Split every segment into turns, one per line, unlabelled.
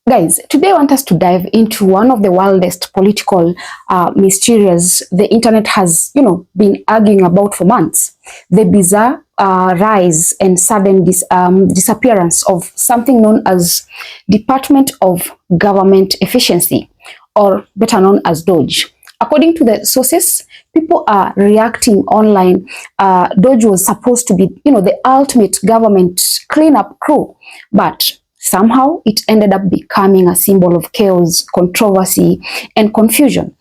Guys, today I want us to dive into one of the wildest political mysteries the internet has, been arguing about for months. The bizarre rise and sudden disappearance of something known as Department of Government Efficiency, or better known as Doge. According to the sources, people are reacting online. Doge was supposed to be, the ultimate government cleanup crew, but somehow it ended up becoming a symbol of chaos, controversy, and confusion.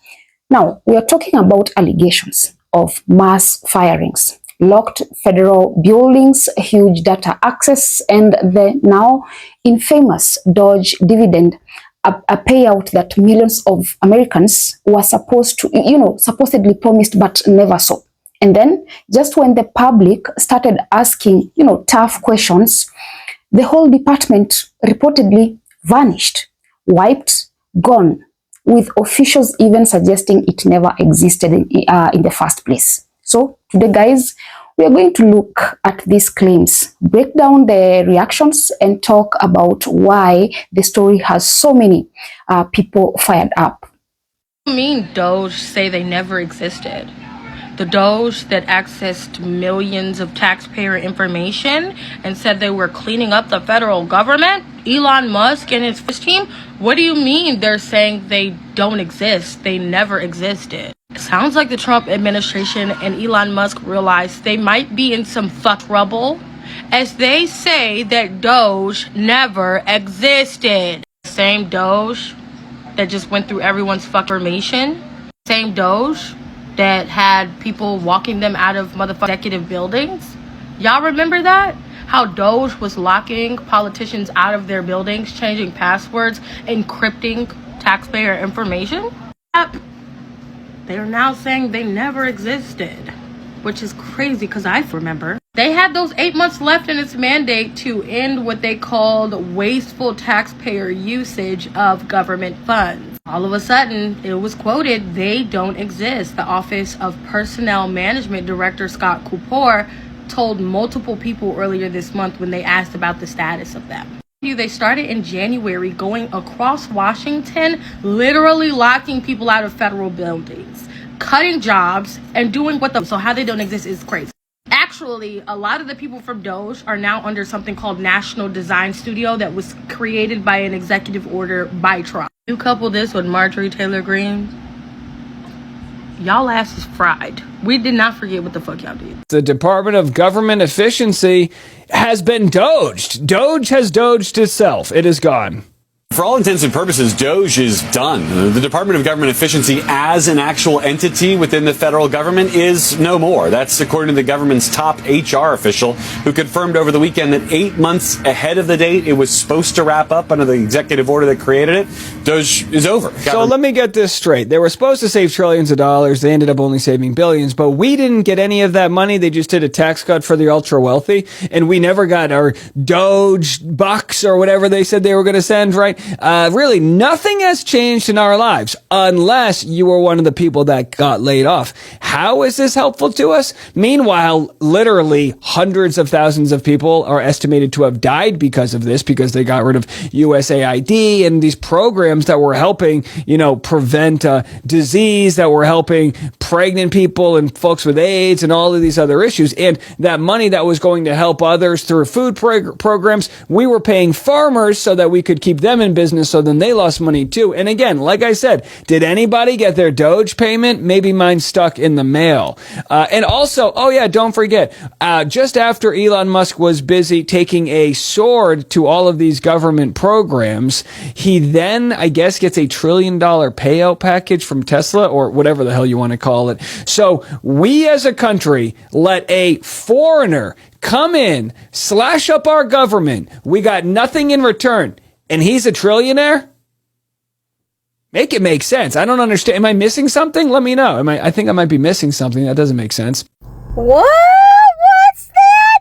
Now, we are talking about allegations of mass firings, locked federal buildings, huge data access, and the now infamous Doge Dividend, a payout that millions of Americans were supposed to, supposedly promised but never saw. And then, just when the public started asking, tough questions, the whole department reportedly vanished, wiped, gone, with officials even suggesting it never existed in the first place. So today, guys, we are going to look at these claims, break down the reactions, and talk about why the story has so many people fired up.
What do you mean Doge say they never existed? The Doge that accessed millions of taxpayer information and said they were cleaning up the federal government? Elon Musk and his team? What do you mean they're saying they don't exist? They never existed. It sounds like the Trump administration and Elon Musk realized they might be in some fuck trouble as they say that Doge never existed. Same Doge that just went through everyone's fuck information. Same Doge that had people walking them out of motherfucking executive buildings. Y'all remember that? How Doge was locking politicians out of their buildings, changing passwords, encrypting taxpayer information? Yep. They're now saying they never existed, which is crazy because I remember. They had those 8 months left in its mandate to end what they called wasteful taxpayer usage of government funds. All of a sudden, it was quoted, they don't exist. The Office of Personnel Management Director Scott Cooper told multiple people earlier this month when they asked about the status of them. They started in January going across Washington, literally locking people out of federal buildings, cutting jobs, and doing so how they don't exist is crazy. Actually, a lot of the people from Doge are now under something called National Design Studio that was created by an executive order by Trump. You couple this with Marjorie Taylor Greene, y'all ass is fried. We did not forget what the fuck y'all did.
The Department of Government Efficiency has been doged. Doge has doged itself. It is gone.
For all intents and purposes, Doge is done. The Department of Government Efficiency as an actual entity within the federal government is no more. That's according to the government's top HR official, who confirmed over the weekend that 8 months ahead of the date it was supposed to wrap up under the executive order that created it. Doge is over.
So let me get this straight. They were supposed to save trillions of dollars. They ended up only saving billions, but we didn't get any of that money. They just did a tax cut for the ultra wealthy, and we never got our Doge bucks or whatever they said they were going to send, right? Really, nothing has changed in our lives unless you were one of the people that got laid off. How is this helpful to us? Meanwhile, literally hundreds of thousands of people are estimated to have died because of this, because they got rid of USAID and these programs that were helping, prevent disease, that were helping pregnant people and folks with AIDS and all of these other issues. And that money that was going to help others through food programs, we were paying farmers so that we could keep them in business, so then they lost money too. And again, like I said, did anybody get their Doge payment? Maybe mine stuck in the mail. And also, don't forget, just after Elon Musk was busy taking a sword to all of these government programs, he then, I guess, gets a $1 trillion payout package from Tesla, or whatever the hell you want to call it. So we as a country let a foreigner come in, slash up our government. We got nothing in return. And he's a trillionaire? Make it make sense. I don't understand. Am I missing something? Let me know. I think I might be missing something. That doesn't make sense.
What? What's that?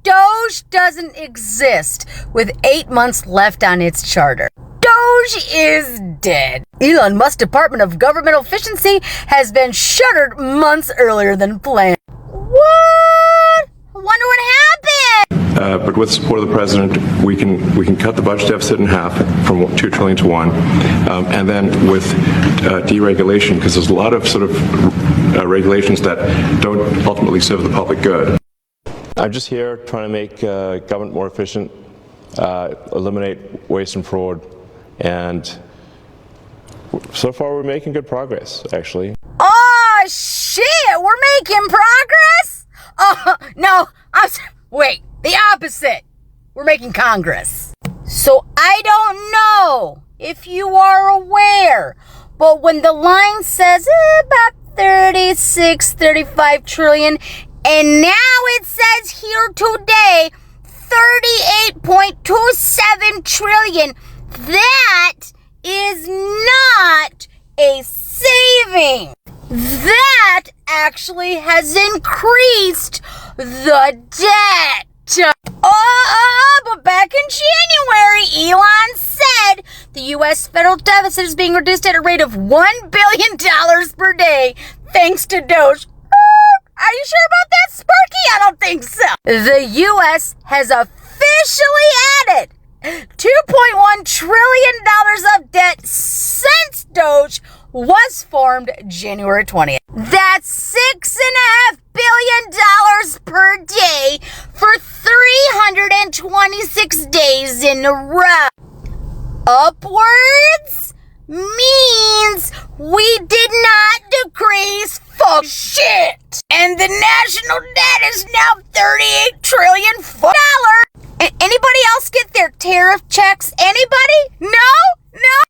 Doge doesn't exist with 8 months left on its charter. Doge is dead. Elon Musk's Department of Government Efficiency has been shuttered months earlier than planned. What? I wonder what happened.
but with the support of the president, we can cut the budget deficit in half from $2 trillion to $1 trillion, and then with deregulation, because there's a lot of sort of regulations that don't ultimately serve the public good. I'm just here trying to make government more efficient, eliminate waste and fraud, and so far we're making good progress, actually.
Oh, shit! We're making progress? No, wait, the opposite. We're making Congress. So I don't know if you are aware, but when the line says about 35 trillion, and now it says here today 38.27 trillion, that is not a saving. That actually has increased the debt. But back in January, Elon said the U.S. federal deficit is being reduced at a rate of $1 billion per day thanks to Doge. Are you sure about that, Sparky? I don't think so. The U.S. has officially added $2.1 trillion of debt since Doge was formed January 20th. That's $6.5 billion per day for 326 days in a row. Upwards means we did not decrease fuck shit. And the national debt is now $38 trillion. Anybody else get their tariff checks? Anybody? No?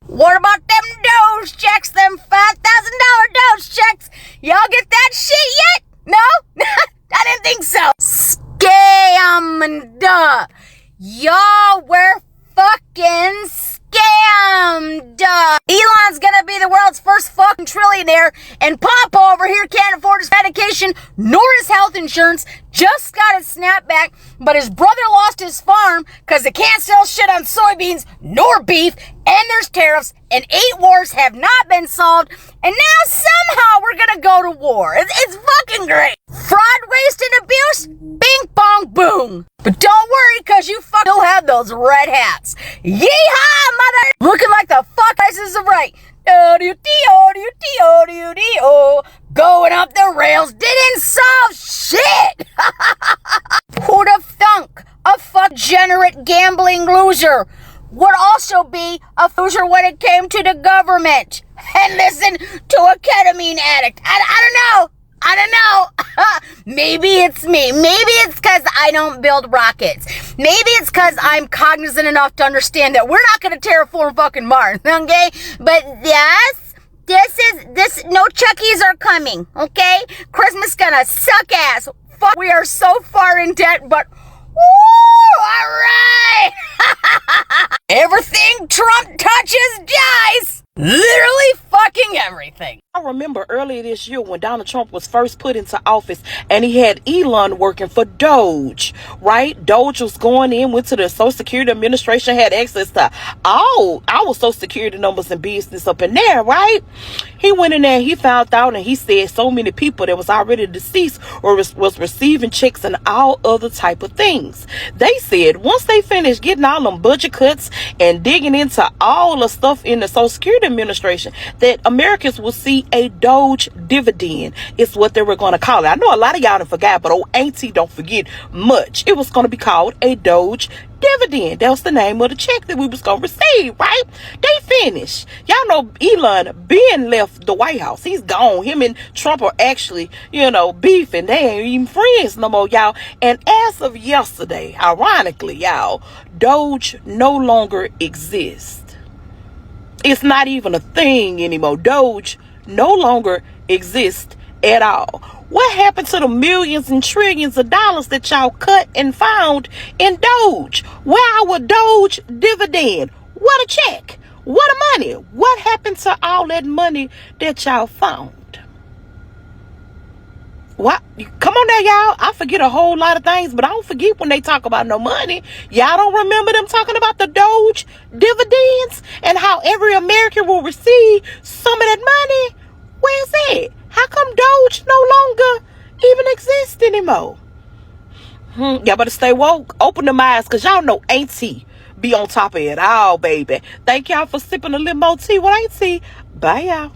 What about them Doge checks, them $5,000 Doge checks? Y'all get that shit yet? No? I didn't think so. Scam, duh. Y'all were fucking scammed. Elon's gonna be the world's first fucking trillionaire, and Papa over here can't afford his medication nor his health insurance. Just got his snapback, but his brother lost his farm because they can't sell shit on soybeans nor beef, and there's tariffs, and 8 wars have not been solved, and now somehow we're gonna go to war. It's fucking great. Fraud, waste, and abuse, bing, bong, boom. But don't worry, because you still have those red hats. Yeehaw, mother! Looking like the fuck prices are right. Going up the rails didn't solve shit. Who'd have thunk a fuck-generate gambling loser would also be a loser when it came to the government and listen to a ketamine addict. I don't know. Maybe it's me. Maybe it's because I don't build rockets. Maybe it's because I'm cognizant enough to understand that we're not going to terraform fucking Mars, okay? But yes, no Chuckies are coming, okay? Christmas gonna suck ass. Fuck, we are so far in debt, but woo, all right. Everything Trump touches dies. Literally fucking everything.
I remember earlier this year when Donald Trump was first put into office and he had Elon working for Doge, right? Doge was going in, went to the Social Security Administration, had access to all our Social Security numbers and business up in there, right? He went in there, he found out, and he said so many people that was already deceased or was receiving checks and all other type of things. They said once they finished getting all them budget cuts and digging into all the stuff in the Social Security Administration, that Americans will see a Doge dividend is what they were going to call it. I know a lot of y'all done forgot, but old auntie don't forget much. It was going to be called a Doge dividend. That was the name of the check that we was going to receive, right? They finished. Y'all know Elon Ben left the White House. He's gone. Him and Trump are actually, beefing. They ain't even friends no more, y'all. And as of yesterday, ironically, y'all, Doge no longer exists. It's not even a thing anymore. Doge no longer exists at all. What happened to the millions and trillions of dollars that y'all cut and found in Doge? Where our Doge dividend? What a check. What a money. What happened to all that money that y'all found? What? Come on now, y'all. I forget a whole lot of things, but I don't forget when they talk about no money. Y'all don't remember them talking about the Doge dividends and how every American will receive some of that money? Where's that? How come Doge no longer even exists anymore? Y'all better stay woke. Open them eyes, because y'all know Auntie be on top of it all, baby. Thank y'all for sipping a little more tea with Auntie. Bye, y'all.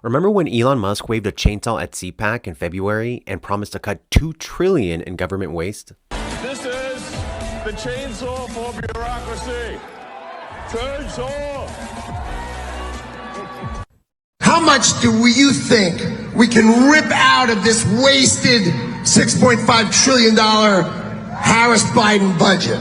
Remember when Elon Musk waved a chainsaw at CPAC in February and promised to cut $2 trillion in government waste?
This is the chainsaw for bureaucracy. Chainsaw!
How much do you think we can rip out of this wasted $6.5 trillion Harris-Biden budget?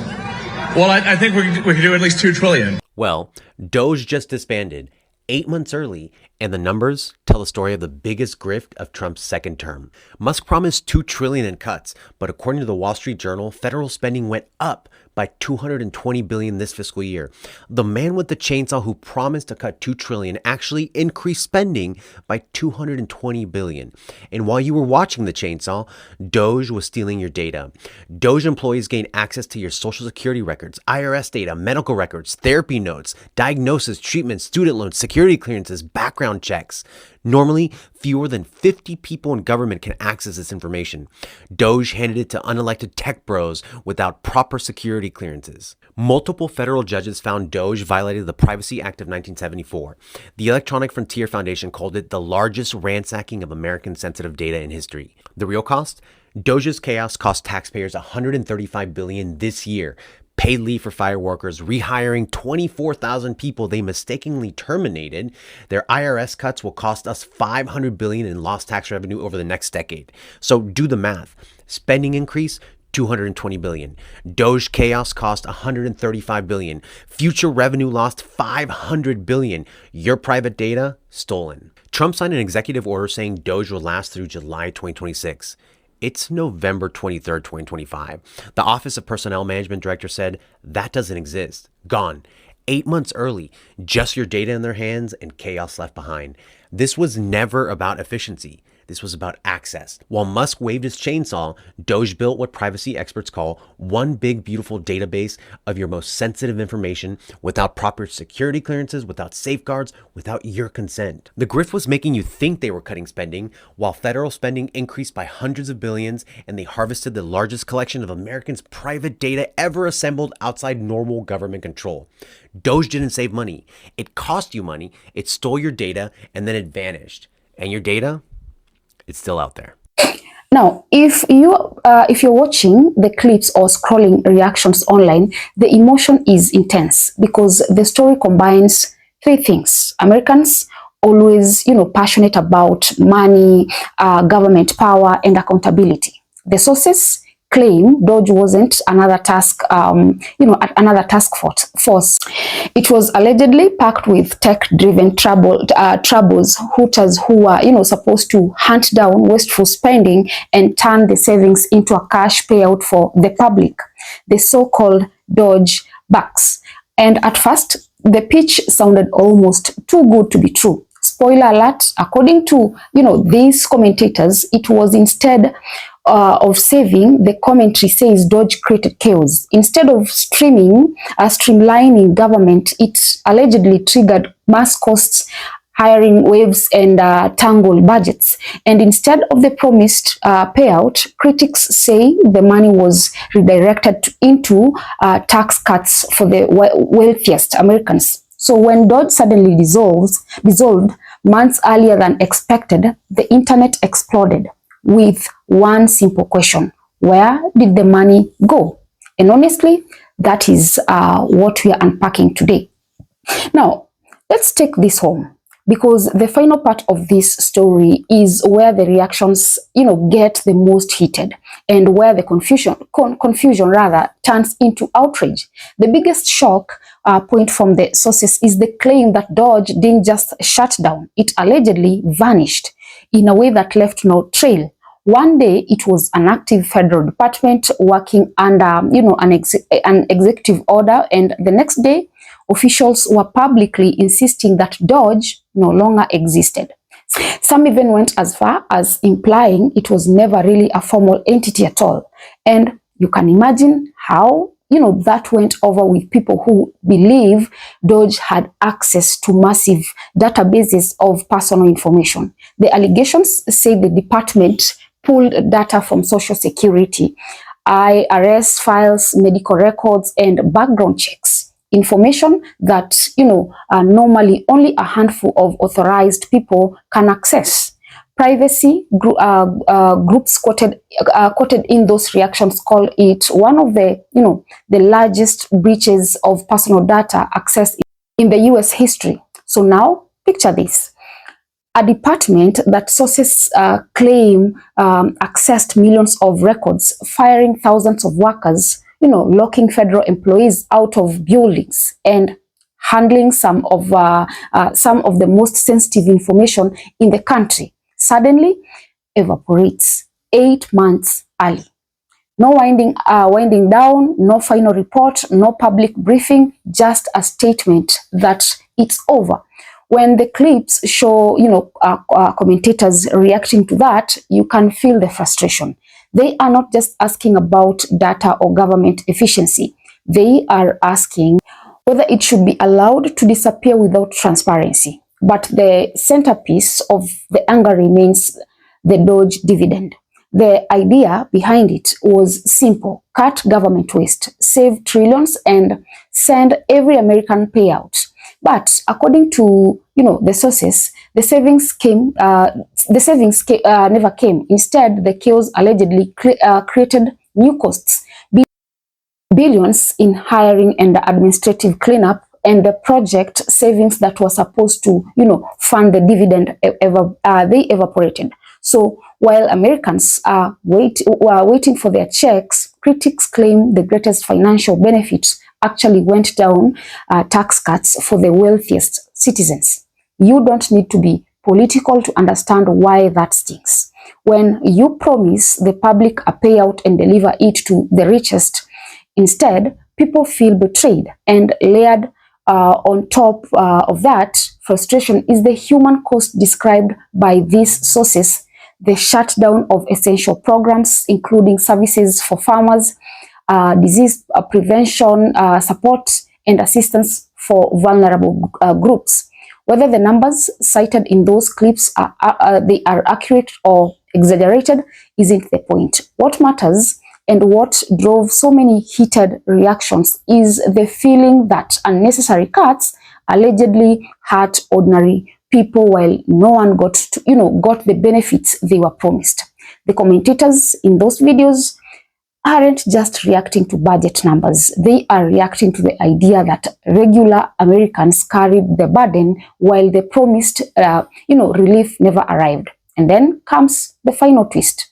Well, I think we could do at least $2 trillion.
Well, Doge just disbanded 8 months early, and the numbers tell the story of the biggest grift of Trump's second term. Musk promised $2 trillion in cuts, but according to the Wall Street Journal, federal spending went up by $220 billion this fiscal year. The man with the chainsaw who promised to cut $2 trillion actually increased spending by $220 billion. And while you were watching the chainsaw, Doge was stealing your data. Doge employees gained access to your social security records, IRS data, medical records, therapy notes, diagnosis, treatment, student loans, security clearances, background checks. Normally, fewer than 50 people in government can access this information. Doge handed it to unelected tech bros without proper security clearances. Multiple federal judges found Doge violated the Privacy Act of 1974. The Electronic Frontier Foundation called it the largest ransacking of American sensitive data in history. The real cost? Doge's chaos cost taxpayers $135 billion this year. Paid leave for fire workers, rehiring 24,000 people they mistakenly terminated. Their IRS cuts will cost us $500 billion in lost tax revenue over the next decade. So do the math. Spending increase, $220 billion. Doge chaos cost $135 billion. Future revenue lost $500 billion. Your private data stolen. Trump signed an executive order saying Doge will last through July 2026. It's November 23rd, 2025. The Office of Personnel Management Director said that doesn't exist. Gone. 8 months early. Just your data in their hands and chaos left behind. This was never about efficiency. This was about access. While Musk waved his chainsaw, Doge built what privacy experts call one big beautiful database of your most sensitive information without proper security clearances, without safeguards, without your consent. The grift was making you think they were cutting spending, while federal spending increased by hundreds of billions, and they harvested the largest collection of Americans' private data ever assembled outside normal government control. Doge didn't save money. It cost you money, it stole your data, and then it vanished. And your data? It's still out there.
Now, if you're watching the clips or scrolling reactions online, the emotion is intense because the story combines three things. Americans always, passionate about money, government power, and accountability. The sources claim Doge wasn't another task force. It was allegedly packed with tech-driven troubles, hooters who were, supposed to hunt down wasteful spending and turn the savings into a cash payout for the public, the so-called Doge bucks. And at first, the pitch sounded almost too good to be true. Spoiler alert, according to, these commentators, it was instead of saving, the commentary says Doge created chaos. Instead of streamlining government, it allegedly triggered mass costs, hiring waves, and tangled budgets. And instead of the promised payout, critics say the money was redirected into tax cuts for the wealthiest Americans. So when Doge suddenly dissolved months earlier than expected, the internet exploded with one simple question: where did the money go? And honestly, that is what we are unpacking today. Now, let's take this home, because the final part of this story is where the reactions, get the most heated, and where the confusion turns into outrage. The biggest shock point from the sources is the claim that Doge didn't just shut down; it allegedly vanished in a way that left no trail. One day it was an active federal department working under, an executive order, and the next day officials were publicly insisting that Doge no longer existed. Some even went as far as implying it was never really a formal entity at all. And you can imagine how, that went over with people who believe Doge had access to massive databases of personal information. The allegations say the department pulled data from Social Security, IRS files, medical records, and background checks. Information that, normally only a handful of authorized people can access. Privacy groups quoted in those reactions call it one of the, the largest breaches of personal data accessed in the US history. So now picture this. A department that sources claim accessed millions of records, firing thousands of workers, locking federal employees out of buildings, and handling some of the most sensitive information in the country, suddenly evaporates 8 months early. No winding down, no final report, no public briefing, just a statement that it's over. When the clips show, commentators reacting to that, you can feel the frustration. They are not just asking about data or government efficiency. They are asking whether it should be allowed to disappear without transparency. But the centerpiece of the anger remains the Doge dividend. The idea behind it was simple: cut government waste, save trillions, and send every American payout. But according to the sources, the savings never came. Instead, the chaos allegedly created new costs, billions in hiring and administrative cleanup, and the project savings that were supposed to fund the dividend they evaporated. So while Americans were waiting for their checks, critics claim the greatest financial benefits actually went down tax cuts for the wealthiest citizens. You don't need to be political to understand why that stings. When you promise the public a payout and deliver it to the richest, instead, people feel betrayed. And layered on top of that, frustration is the human cost described by these sources: the shutdown of essential programs, including services for farmers, disease prevention, support, and assistance for vulnerable groups. Whether the numbers cited in those clips are accurate or exaggerated isn't the point. What matters, and what drove so many heated reactions, is the feeling that unnecessary cuts allegedly hurt ordinary people while no one got the benefits they were promised. The commentators in those videos aren't just reacting to budget numbers. They are reacting to the idea that regular Americans carried the burden while the promised relief never arrived. And then comes the final twist.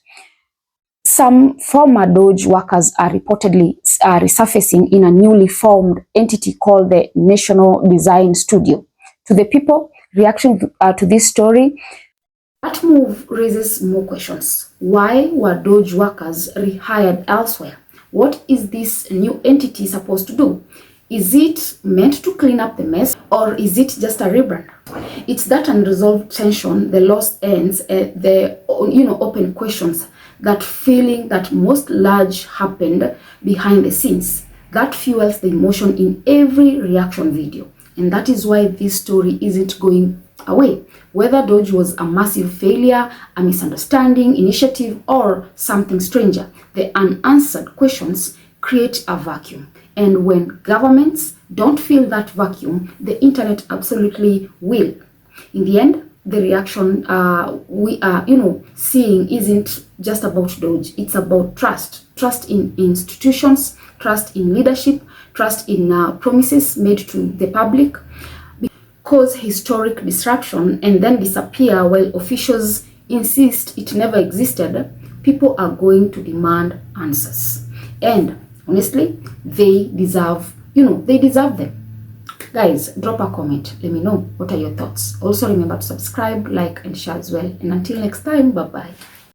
Some former Doge workers are reportedly resurfacing in a newly formed entity called the National Design Studio. To the people reacting to this story, that move raises more questions. Why were Doge workers rehired elsewhere? What is this new entity supposed to do? Is it meant to clean up the mess, or is it just a rebrand? It's that unresolved tension, the lost ends, the open questions, that feeling that most large happened behind the scenes, that fuels the emotion in every reaction video. And that is why this story isn't going away. Whether Doge was a massive failure, a misunderstanding, initiative, or something stranger, the unanswered questions create a vacuum. And when governments don't fill that vacuum, the internet absolutely will. In the end, the reaction we are seeing isn't just about Doge. It's about trust. Trust in institutions, trust in leadership, trust in promises made to the public. Cause historic disruption and then disappear while officials insist it never existed, people are going to demand answers. And honestly, they deserve them. Guys, drop a comment. Let me know what are your thoughts. Also remember to subscribe, like, and share as well. And until next time, bye-bye.